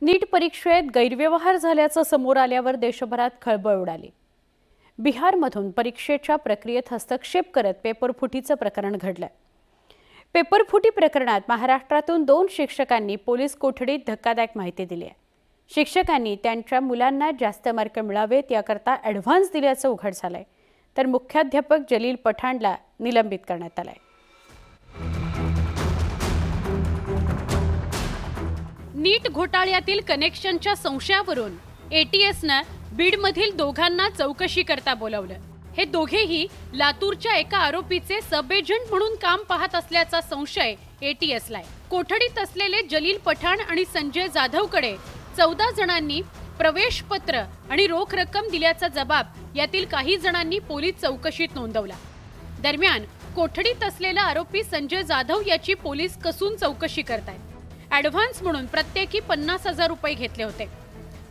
नीट परीक्षेत गैरव्यवहार झाल्याचं समोर आल्यावर देशभरात खळबळ उडाली। बिहारमधून परीक्षेच्या प्रक्रियेत हस्तक्षेप करत पेपरफुटीचं प्रकरण घडलं। पेपरफुटी प्रकरणात महाराष्ट्रातून 2 शिक्षकांनी पोलीस कोठडीत धक्कादायक माहिती दिली आहे। शिक्षकांनी त्यांच्या मुलांना जास्त मार्क मिळावेत याकरता ॲडव्हान्स दिल्याचं उघड झालंय, तर मुख्याध्यापक जलील पठाणला निलंबित करण्यात आलंय। नीट घोटाळ्यातील कनेक्शनच्या संशयावरून एटीएसने बीडमधील दोघांना चौकशी करता बोलावलं। हे दोघेही लातूरच्या एका आरोपीचे सब एजंट म्हणून काम पाहत असल्याचा संशय एटीएसला आहे। कोठडीत असलेले जलील पठाण आणि संजय जाधवकडे 14 जणांनी प्रवेश पत्र आणि रोख रक्कम दिल्याचा जबाब यातील काही जणांनी पोलीस चौकशीत नोंदवला। दरम्यान कोठडीत असलेला आरोपी संजय जाधव याची पोलीस कसून चौकशी करतायत। ॲडव्हान्स म्हणून प्रत्येकी 50,000 रुपये घेतले होते,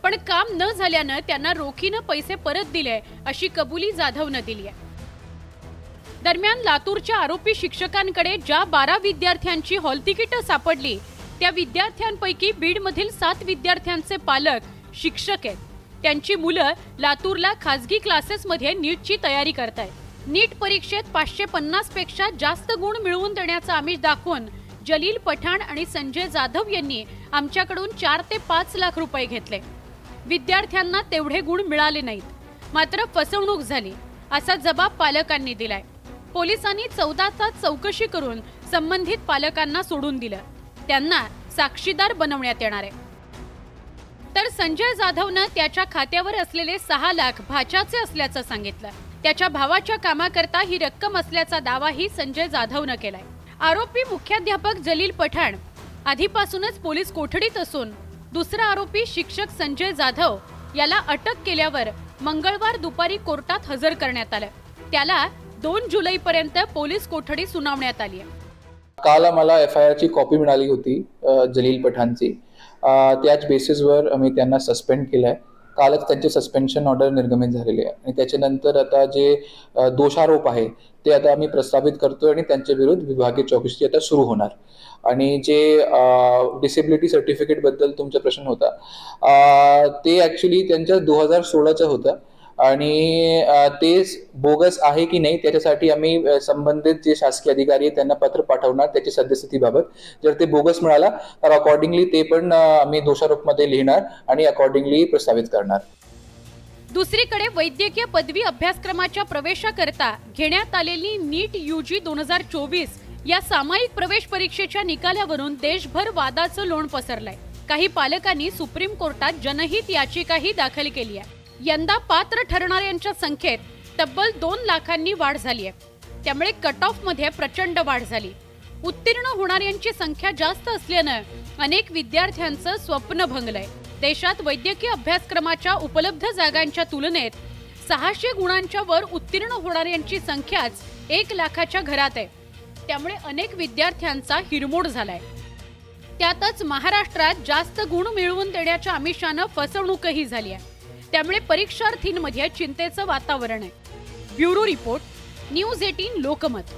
पण काम न झाल्यानं त्यांना रोखीनं पैसे परत दिले अशी कबुली जाधवनं दिली आहे। दरम्यान लातूरच्या आरोपी शिक्षकांकडे ज्या 12 विद्यार्थ्यांची हॉल तिकीटं सापडली त्या विद्यार्थ्यांपैकी बीडमधील 7 विद्यार्थ्यांचे पालक शिक्षक आहेत। त्यांची मुलं लातूरला खासगी क्लासेसमध्ये नीटची तयारी करतायत। नीट परीक्षेत 550 पेक्षा जास्त गुण मिळवून देण्याचं आमिष दाखवून जलील पठाण आणि संजय जाधव यांनी आमच्याकडून 4 ते 5 लाख रुपये घेतले। विद्यार्थ्यांना तेवढे गुण मिळाले नाहीत, मात्र फसवणूक झाली असा जबाब पालकांनी दिलाय। पोलिसांनी 14 तास चौकशी करून संबंधित पालकांना सोडून दिलं। त्यांना साक्षीदार बनवण्यात येणार आहे। तर संजय जाधवनं त्याच्या खात्यावर असलेले 6 लाख भाच्याचे असल्याचं सांगितलं। त्याच्या भावाच्या कामाकरता ही रक्कम असल्याचा दावाही संजय जाधवनं केलाय। आरोपी मुख्याध्यापक जलील पठाण आधीपासूनच पोलीस कोठडीत असून दुसरा आरोपी शिक्षक संजय जाधव याला अटक केल्यावर मंगळवार दुपारी कोर्टात हजर करण्यात आलं। त्याला 2 जुलैपर्यंत पोलीस कोठडी सुनावण्यात आली आहे। काल मला FIR ची कॉपी मिळाली होती जलील पठाणची। त्याच बेसिसवर आम्ही त्यांना सस्पेंड केलंय। कालच त्यांचे सस्पेन्शन ऑर्डर निर्गमित झालेले आहे आणि त्याच्यानंतर आता जे दोषारोप आहे ते आता आम्ही प्रस्तावित करतोय आणि त्यांच्या विरुद्ध विभागीय चौकशी आता सुरू होणार। आणि जे डिसेबिलिटी सर्टिफिकेट बद्दल तुमचा प्रश्न होता, ते ॲक्च्युली त्यांच्या 2016चं होतं आणि ते बोगस आहे की नाही त्याच्यासाठी आम्ही संबंधित जे शासकीय अधिकारी आहेत त्यांना पत्र पाठवणार त्याची सद्यस्थितीबाबत। जर ते बोगस मिळाला तर अकॉर्डिंगली ते पण आम्ही दोषारोपमध्ये लिहिणार आणि अकॉर्डिंगली प्रस्तावित करणार। दुसरीकडे वैद्यकीय पदवी अभ्यासक्रमाच्या प्रवेशाकरता घेण्यात आलेली नीट UG 2024 या सामायिक प्रवेश परीक्षेच्या निकालावरून देशभर वादाचं लोण पसरलंय। काही पालकांनी सुप्रीम कोर्टात जनहित याचिकाही दाखल केली आहे। यंदा पात्र ठरणाऱ्यांच्या संख्येत तब्बल 2 लाखांनी वाढ झाली आहे। त्यामुळे कट ऑफ मध्ये प्रचंड वाढ झाली। उत्तीर्ण होणाऱ्यांची संख्या जास्त असल्यानं अनेक विद्यार्थ्यांचं स्वप्न भंगलंय। देशात वैद्यकीय अभ्यासक्रमाच्या उपलब्ध जागांच्या तुलनेत 600 गुणांच्या वर उत्तीर्ण होणाऱ्यांची संख्याच 1 लाखाच्या घरात आहे। त्यामुळे अनेक विद्यार्थ्यांचा हिरमोड झालाय। त्यातच महाराष्ट्रात जास्त गुण मिळवून देण्याच्या आमिषानं फसवणूकही झाली आहे। त्यामुळे परीक्षार्थींमध्ये चिंतेचं वातावरण आहे। Bureau report, news 18 Lokmat.